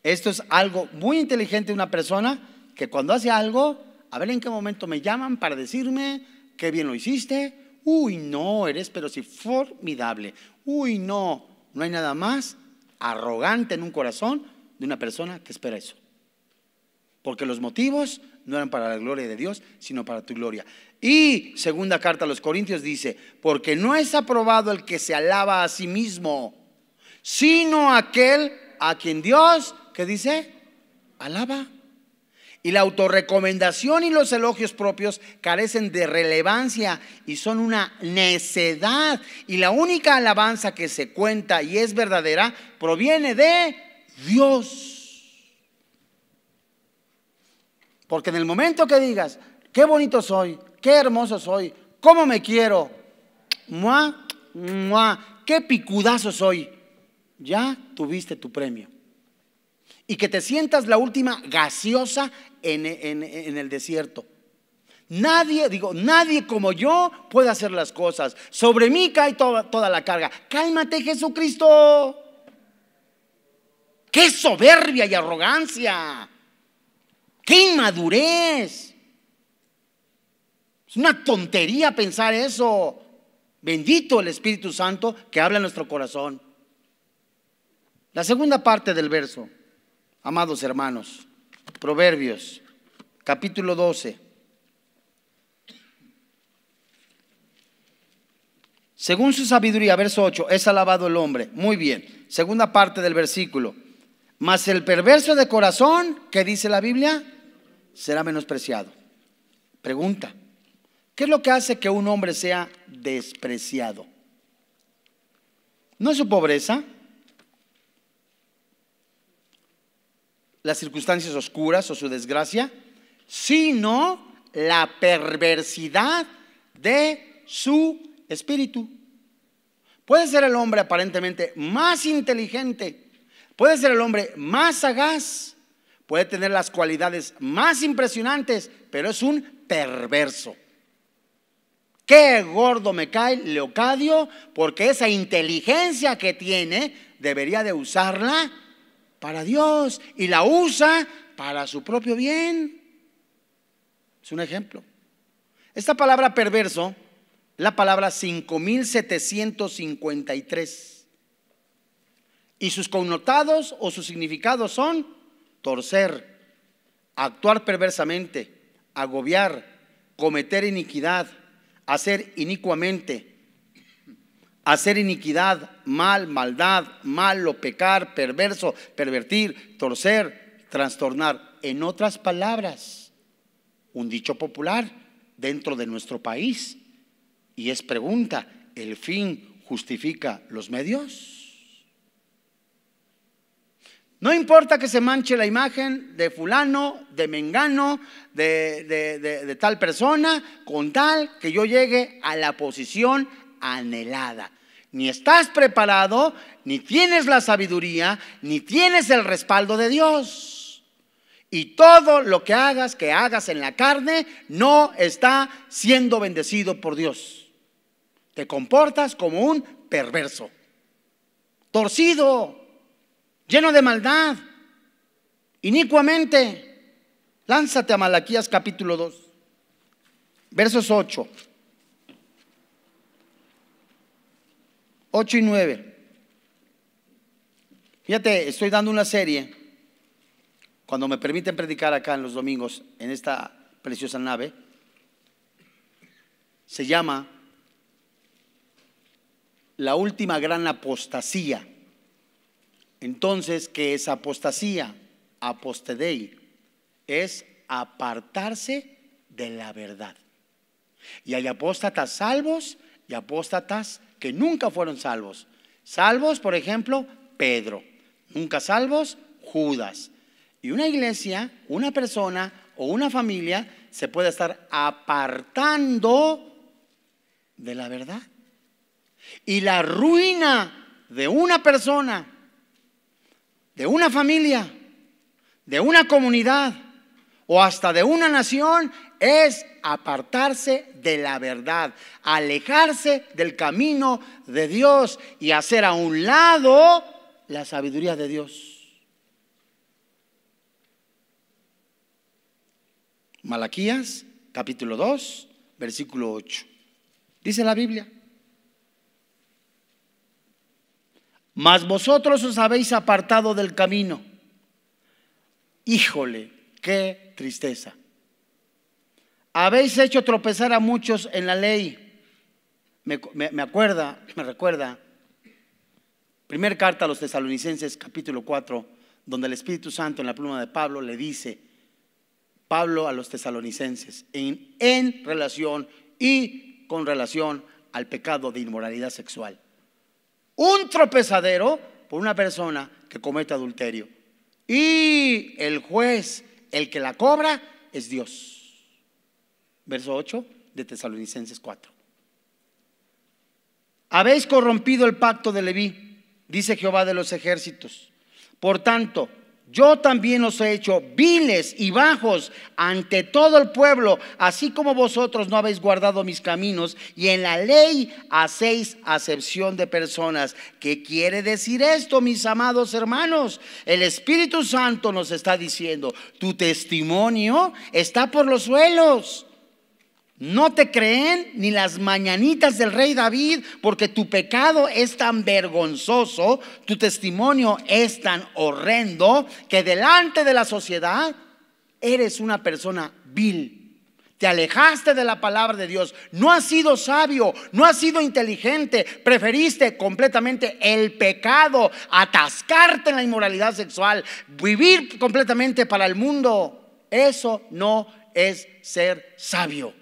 Esto es algo muy inteligente de una persona que cuando hace algo, a ver en qué momento me llaman para decirme qué bien lo hiciste. Uy, no, eres pero sí formidable. Uy, no hay nada más arrogante en un corazón de una persona que espera eso. Porque los motivos no eran para la gloria de Dios, sino para tu gloria. Y segunda carta a los Corintios dice, porque no es aprobado el que se alaba a sí mismo, sino aquel a quien Dios, ¿qué dice? Alaba. Y la autorrecomendación y los elogios propios carecen de relevancia y son una necedad. Y la única alabanza que se cuenta y es verdadera proviene de Dios. Porque en el momento que digas, qué bonito soy, qué hermoso soy, cómo me quiero, qué picudazo soy, ya tuviste tu premio. y que te sientas la última gaseosa en el desierto. Nadie como yo puede hacer las cosas. Sobre mí cae toda la carga. Cálmate, Jesucristo. ¡Qué soberbia y arrogancia! ¡Qué inmadurez! Es una tontería pensar eso. Bendito el Espíritu Santo que habla en nuestro corazón. La segunda parte del verso, amados hermanos, Proverbios, capítulo 12. Según su sabiduría, verso 8, es alabado el hombre. Muy bien. Segunda parte del versículo. Mas el perverso de corazón, ¿qué dice la Biblia? Será menospreciado. Pregunta: ¿qué es lo que hace que un hombre sea despreciado? ¿No es su pobreza? ¿Las circunstancias oscuras o su desgracia? Sino la perversidad de su espíritu. Puede ser el hombre aparentemente más inteligente, puede ser el hombre más sagaz, puede tener las cualidades más impresionantes, pero es un perverso. Qué gordo me cae Leocadio, porque esa inteligencia que tiene debería de usarla para Dios y la usa para su propio bien. Es un ejemplo. Esta palabra perverso, la palabra 5753, y sus connotados o sus significados son torcer, actuar perversamente, agobiar, cometer iniquidad, hacer inicuamente, hacer iniquidad, maldad, malo, pecar, perverso, pervertir, torcer, trastornar. En otras palabras, un dicho popular dentro de nuestro país, y es pregunta: ¿el fin justifica los medios? No importa que se manche la imagen de fulano, de mengano, de tal persona, con tal que yo llegue a la posición anhelada. Ni estás preparado, ni tienes la sabiduría, ni tienes el respaldo de Dios. Y todo lo que hagas en la carne, no está siendo bendecido por Dios. Te comportas como un perverso, torcido, lleno de maldad, inicuamente. Lánzate a Malaquías capítulo 2, versos 8 y 9. Fíjate, estoy dando una serie, cuando me permiten predicar acá en los domingos en esta preciosa nave. Se llama La última gran apostasía. Entonces, ¿qué es apostasía? Apostedei es apartarse de la verdad. Y hay apóstatas salvos y apóstatas que nunca fueron salvos. Salvos, por ejemplo, Pedro. Nunca salvos, Judas. Y una iglesia, una persona o una familia se puede estar apartando de la verdad. Y la ruina de una persona, de una familia, de una comunidad o hasta de una nación es apartarse de la verdad, alejarse del camino de Dios y hacer a un lado la sabiduría de Dios. Malaquías capítulo 2, versículo 8. Dice la Biblia: mas vosotros os habéis apartado del camino. Híjole, qué tristeza. Habéis hecho tropezar a muchos en la ley. Me recuerda, primera carta a los Tesalonicenses, capítulo 4, donde el Espíritu Santo en la pluma de Pablo le dice, Pablo a los tesalonicenses, en relación y con relación al pecado de inmoralidad sexual. Un tropezadero por una persona que comete adulterio. Y el juez, el que la cobra, es Dios. Verso 8 de Tesalonicenses 4. Habéis corrompido el pacto de Leví, dice Jehová de los ejércitos. Por tanto, yo también os he hecho viles y bajos ante todo el pueblo, así como vosotros no habéis guardado mis caminos y en la ley hacéis acepción de personas. ¿Qué quiere decir esto, mis amados hermanos? El Espíritu Santo nos está diciendo: tu testimonio está por los suelos. No te creen ni las mañanitas del rey David, porque tu pecado es tan vergonzoso, tu testimonio es tan horrendo, que delante de la sociedad eres una persona vil. Te alejaste de la palabra de Dios, no has sido sabio, no has sido inteligente, preferiste completamente el pecado, atascarte en la inmoralidad sexual, vivir completamente para el mundo. Eso no es ser sabio.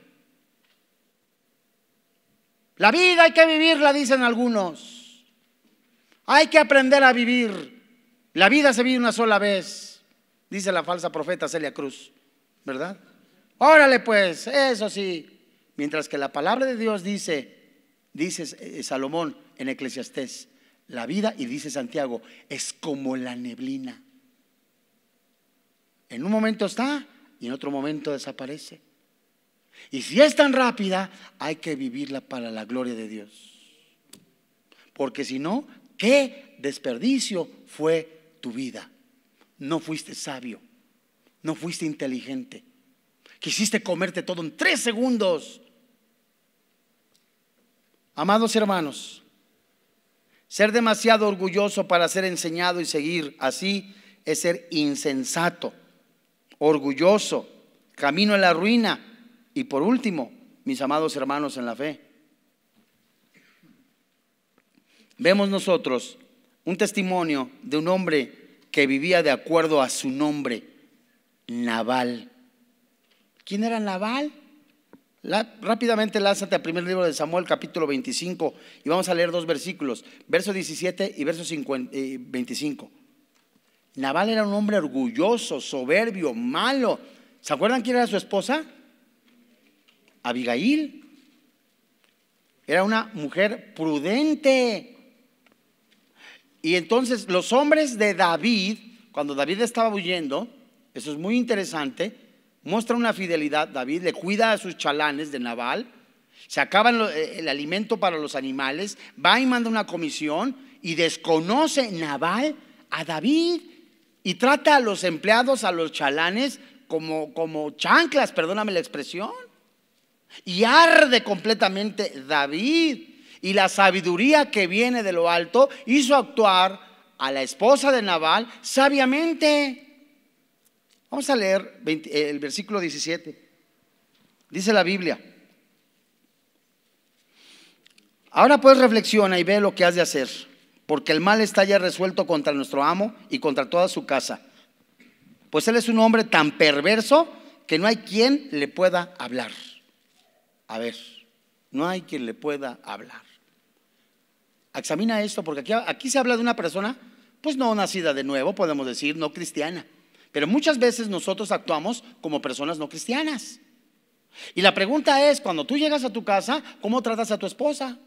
La vida hay que vivirla, dicen algunos. Hay que aprender a vivir. La vida se vive una sola vez, dice la falsa profeta Celia Cruz, ¿verdad? Órale pues, eso sí. Mientras que la palabra de Dios dice Salomón en Eclesiastés, la vida, y dice Santiago, es como la neblina. En un momento está y en otro momento desaparece. Y si es tan rápida, hay que vivirla para la gloria de Dios. Porque si no, ¿qué desperdicio fue tu vida? No fuiste sabio, no fuiste inteligente. Quisiste comerte todo en 3 segundos. Amados hermanos, ser demasiado orgulloso para ser enseñado y seguir así es ser insensato, orgulloso, camino a la ruina. Y por último, mis amados hermanos en la fe, vemos nosotros un testimonio de un hombre que vivía de acuerdo a su nombre, Nabal. ¿Quién era Nabal? Rápidamente lánzate al primer libro de Samuel, capítulo 25, y vamos a leer 2 versículos, verso 17 y verso 25. Nabal era un hombre orgulloso, soberbio, malo. ¿Se acuerdan quién era su esposa? Abigail. Era una mujer prudente. Y entonces los hombres de David, cuando David estaba huyendo, eso es muy interesante, muestra una fidelidad. David le cuida a sus chalanes de Nabal, se acaban el alimento para los animales, va y manda una comisión y desconoce Nabal a David y trata a los empleados, a los chalanes como chanclas, perdóname la expresión. Y arde completamente David. Y la sabiduría que viene de lo alto hizo actuar a la esposa de Nabal sabiamente. Vamos a leer el versículo 17. Dice la Biblia: ahora pues reflexiona y ve lo que has de hacer, porque el mal está ya resuelto contra nuestro amo y contra toda su casa, pues él es un hombre tan perverso que no hay quien le pueda hablar. A ver, no hay quien le pueda hablar. Examina esto, porque aquí se habla de una persona, pues no nacida de nuevo, podemos decir, no cristiana. Pero muchas veces nosotros actuamos como personas no cristianas. Y la pregunta es, cuando tú llegas a tu casa, ¿cómo tratas a tu esposa?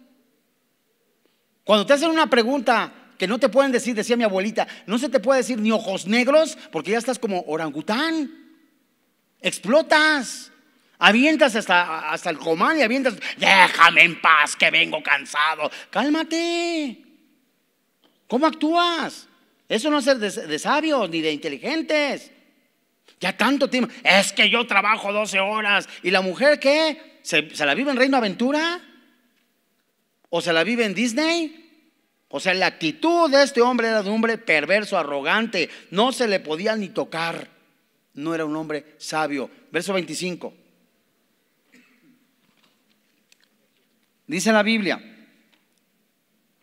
Cuando te hacen una pregunta que no te pueden decir, decía mi abuelita, no se te puede decir ni ojos negros, porque ya estás como orangután. Explotas. Avientas hasta el comal y avientas, déjame en paz que vengo cansado. Cálmate. ¿Cómo actúas? Eso no es ser de sabios ni de inteligentes. Ya tanto tiempo, es que yo trabajo 12 horas. ¿Y la mujer qué? ¿Se la vive en Reino Aventura? ¿O se la vive en Disney? O sea, la actitud de este hombre era de un hombre perverso, arrogante. No se le podía ni tocar. No era un hombre sabio. Verso 25. Dice la Biblia: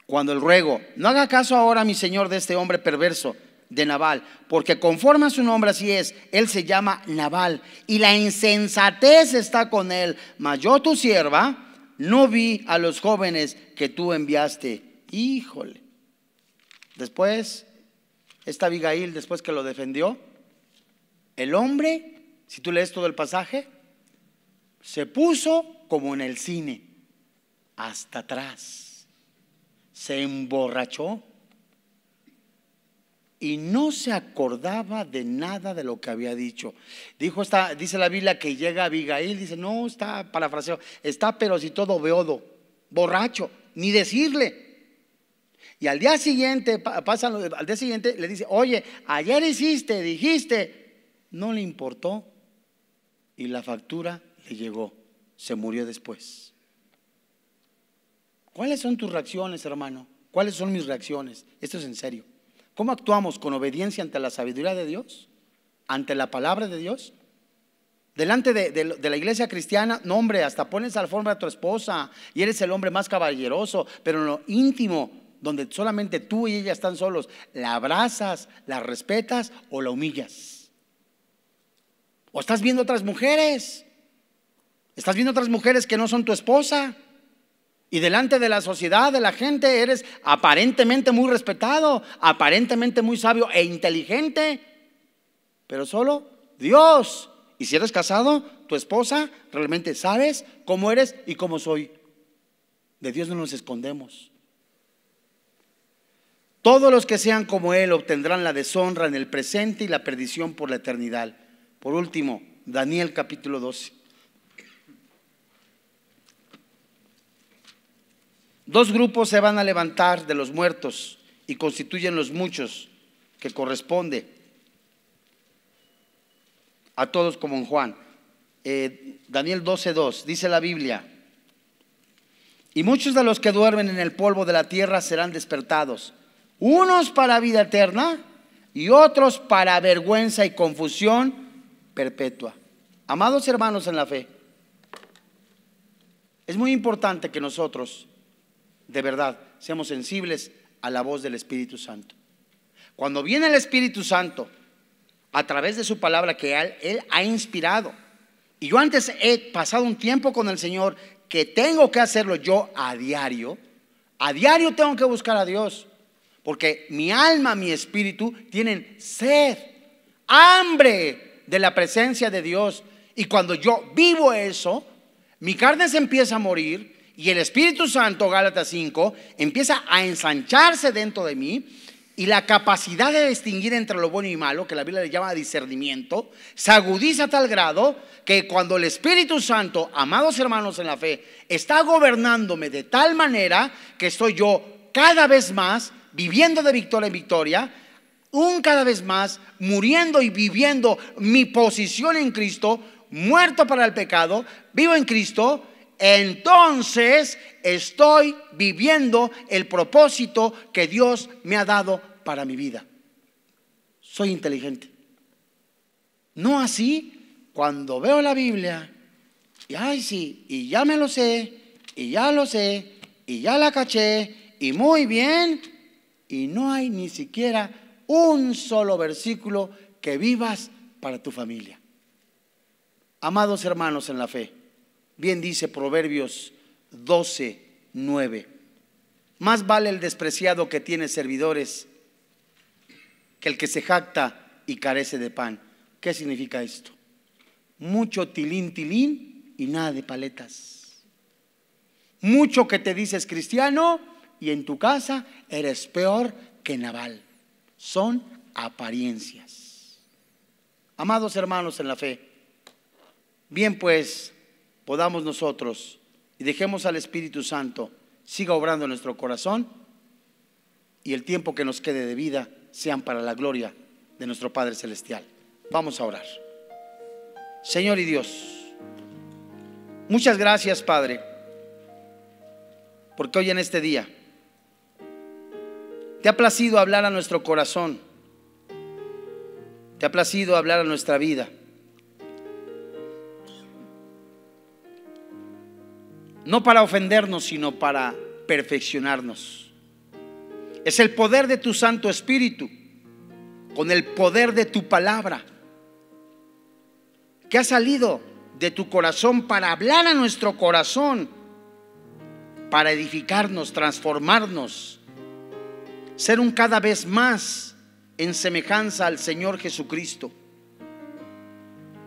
cuando el ruego, no haga caso ahora mi señor de este hombre perverso de Nabal, porque conforme a su nombre así es, él se llama Nabal y la insensatez está con él. Mas yo tu sierva no vi a los jóvenes que tú enviaste. Híjole. Después, esta Abigail, después que lo defendió, el hombre, si tú lees todo el pasaje, se puso como en el cine, hasta atrás, se emborrachó y no se acordaba de nada de lo que había dicho. Dice la Biblia que llega Abigail, dice, no, está parafraseado, está pero si todo beodo, borracho, ni decirle. Y al día siguiente, al día siguiente le dice, oye, ayer dijiste, no le importó y la factura le llegó, se murió después. ¿Cuáles son tus reacciones, hermano? ¿Cuáles son mis reacciones? Esto es en serio. ¿Cómo actuamos con obediencia ante la sabiduría de Dios? ¿Ante la palabra de Dios? Delante de la iglesia cristiana, no hombre, hasta pones a la forma de tu esposa y eres el hombre más caballeroso, pero en lo íntimo, donde solamente tú y ella están solos, ¿la abrazas, la respetas o la humillas? ¿O estás viendo otras mujeres? ¿Estás viendo otras mujeres que no son tu esposa? Y delante de la sociedad, de la gente, eres aparentemente muy respetado, aparentemente muy sabio e inteligente, pero solo Dios. Y si eres casado, tu esposa, realmente sabes cómo eres y cómo soy. De Dios no nos escondemos. Todos los que sean como Él obtendrán la deshonra en el presente y la perdición por la eternidad. Por último, Daniel capítulo 12. Dos grupos se van a levantar de los muertos y constituyen los muchos, que corresponde a todos como en Juan. Daniel 12:2, dice la Biblia: y muchos de los que duermen en el polvo de la tierra serán despertados, unos para vida eterna y otros para vergüenza y confusión perpetua. Amados hermanos en la fe, es muy importante que nosotros de verdad seamos sensibles a la voz del Espíritu Santo. Cuando viene el Espíritu Santo a través de su palabra que Él ha inspirado, y yo antes he pasado un tiempo con el Señor que tengo que hacerlo yo a diario tengo que buscar a Dios, porque mi alma, mi espíritu tienen sed, hambre de la presencia de Dios. Y cuando yo vivo eso, mi carne se empieza a morir y el Espíritu Santo, Gálatas 5, empieza a ensancharse dentro de mí, y la capacidad de distinguir entre lo bueno y malo, que la Biblia le llama discernimiento, se agudiza a tal grado que cuando el Espíritu Santo, amados hermanos en la fe, está gobernándome de tal manera que estoy yo cada vez más viviendo de victoria en victoria, cada vez más muriendo y viviendo mi posición en Cristo, muerto para el pecado, vivo en Cristo. Entonces estoy viviendo el propósito que Dios me ha dado para mi vida. Soy inteligente. No así cuando veo la Biblia y ay sí, y ya me lo sé, y ya lo sé, y ya la caché, y muy bien, y no hay ni siquiera un solo versículo que vivas para tu familia. Amados hermanos en la fe, bien dice Proverbios 12:9: más vale el despreciado que tiene servidores que el que se jacta y carece de pan. ¿Qué significa esto? Mucho tilín, tilín y nada de paletas. Mucho que te dices cristiano y en tu casa eres peor que Nabal. Son apariencias. Amados hermanos en la fe, bien pues, podamos nosotros y dejemos al Espíritu Santo siga obrando en nuestro corazón, y el tiempo que nos quede de vida sean para la gloria de nuestro Padre Celestial. Vamos a orar. Señor y Dios, muchas gracias, Padre, porque hoy en este día te ha placido hablar a nuestro corazón, te ha placido hablar a nuestra vida. No para ofendernos, sino para perfeccionarnos. Es el poder de tu Santo Espíritu, con el poder de tu palabra, que ha salido de tu corazón para hablar a nuestro corazón, para edificarnos, transformarnos, ser un cada vez más en semejanza al Señor Jesucristo.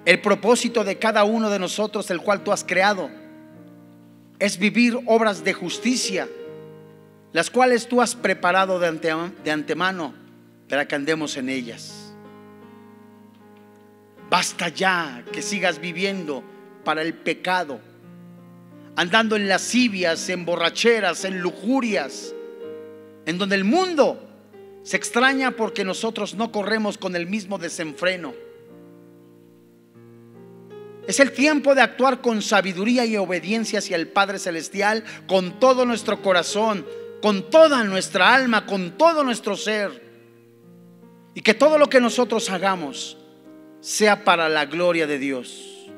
El propósito de cada uno de nosotros, el cual tú has creado, es vivir obras de justicia, las cuales tú has preparado de antemano para que andemos en ellas. Basta ya que sigas viviendo para el pecado, andando en lascivias, en borracheras, en lujurias, en donde el mundo se extraña porque nosotros no corremos con el mismo desenfreno. Es el tiempo de actuar con sabiduría y obediencia hacia el Padre Celestial, con todo nuestro corazón, con toda nuestra alma, con todo nuestro ser, y que todo lo que nosotros hagamos sea para la gloria de Dios.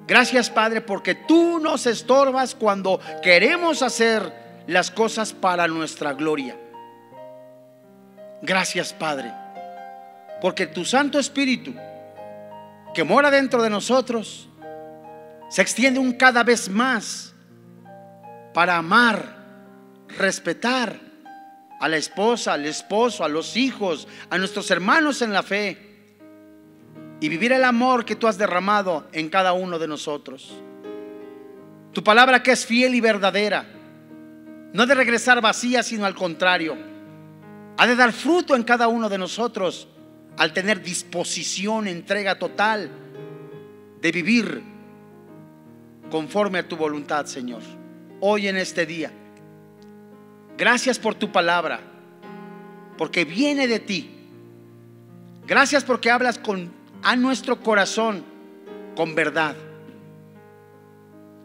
Gracias, Padre, porque tú nos estorbas cuando queremos hacer las cosas para nuestra gloria. Gracias, Padre, porque tu Santo Espíritu que mora dentro de nosotros se extiende un cada vez más para amar, respetar a la esposa, al esposo, a los hijos, a nuestros hermanos en la fe, y vivir el amor que tú has derramado en cada uno de nosotros. Tu palabra, que es fiel y verdadera, no ha de regresar vacía, sino al contrario, ha de dar fruto en cada uno de nosotros, al tener disposición, entrega total de vivir conforme a tu voluntad, Señor. Hoy en este día, gracias por tu palabra, porque viene de ti. Gracias porque hablas a nuestro corazón con verdad.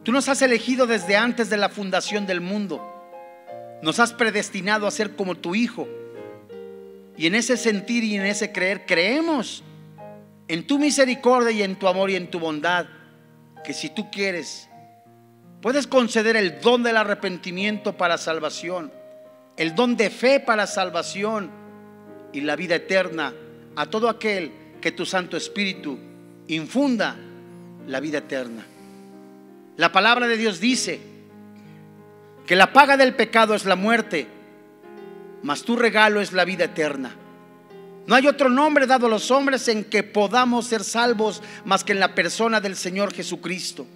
Tú nos has elegido desde antes de la fundación del mundo. Nos has predestinado a ser como tu Hijo. Y en ese sentir y en ese creer, creemos en tu misericordia y en tu amor y en tu bondad, que si tú quieres, puedes conceder el don del arrepentimiento para salvación, el don de fe para salvación y la vida eterna a todo aquel que tu Santo Espíritu infunda la vida eterna. La palabra de Dios dice que la paga del pecado es la muerte, mas tu regalo es la vida eterna. No hay otro nombre dado a los hombres en que podamos ser salvos más que en la persona del Señor Jesucristo.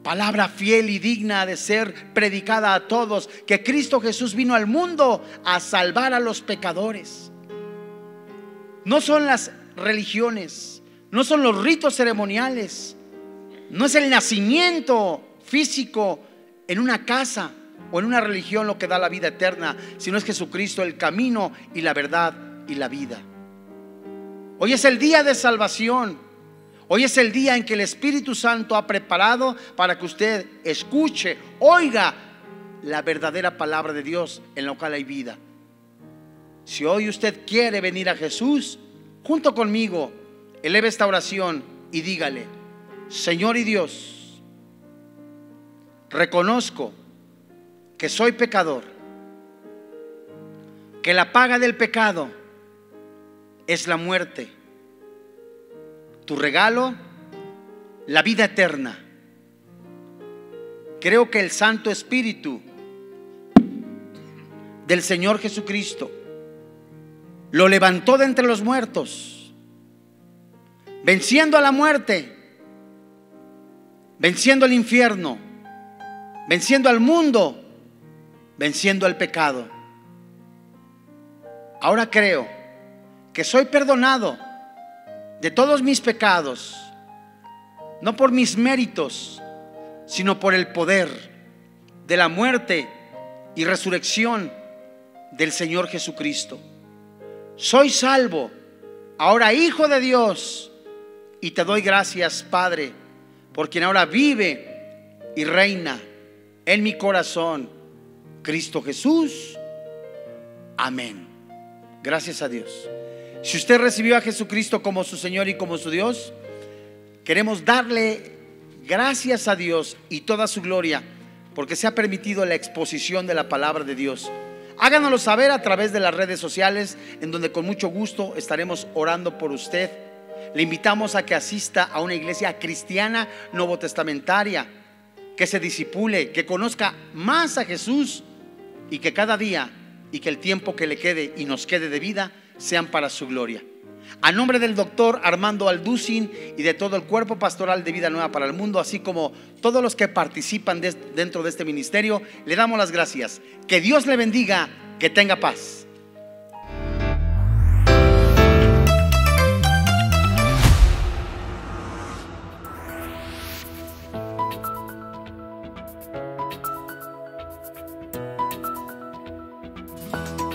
Palabra fiel y digna de ser predicada a todos, que Cristo Jesús vino al mundo a salvar a los pecadores. No son las religiones, no son los ritos ceremoniales, no es el nacimiento físico en una casa o en una religión lo que da la vida eterna, sino es Jesucristo, el camino y la verdad y la vida. Hoy es el día de salvación. Hoy es el día en que el Espíritu Santo ha preparado para que usted escuche, oiga la verdadera palabra de Dios, en la cual hay vida. Si hoy usted quiere venir a Jesús, junto conmigo, eleve esta oración y dígale: Señor y Dios, reconozco que soy pecador, que la paga del pecado es la muerte, tu regalo, la vida eterna. Creo que el Santo Espíritu del Señor Jesucristo lo levantó de entre los muertos, venciendo a la muerte, venciendo al infierno, venciendo al mundo, venciendo al pecado. Ahora creo que soy perdonado de todos mis pecados, no por mis méritos, sino por el poder de la muerte y resurrección del Señor Jesucristo. Soy salvo, ahora hijo de Dios, y te doy gracias, Padre, por quien ahora vive y reina en mi corazón, Cristo Jesús. Amén. Gracias a Dios. Si usted recibió a Jesucristo como su Señor y como su Dios, queremos darle gracias a Dios y toda su gloria, porque se ha permitido la exposición de la palabra de Dios. Háganoslo saber a través de las redes sociales, en donde con mucho gusto estaremos orando por usted. Le invitamos a que asista a una iglesia cristiana novotestamentaria, que se discipule, que conozca más a Jesús, y que cada día y que el tiempo que le quede y nos quede de vida sean para su gloria. A nombre del doctor Armando Alducin y de todo el cuerpo pastoral de Vida Nueva para el Mundo, así como todos los que participan dentro de este ministerio, le damos las gracias. Que Dios le bendiga, que tenga paz. bendiga.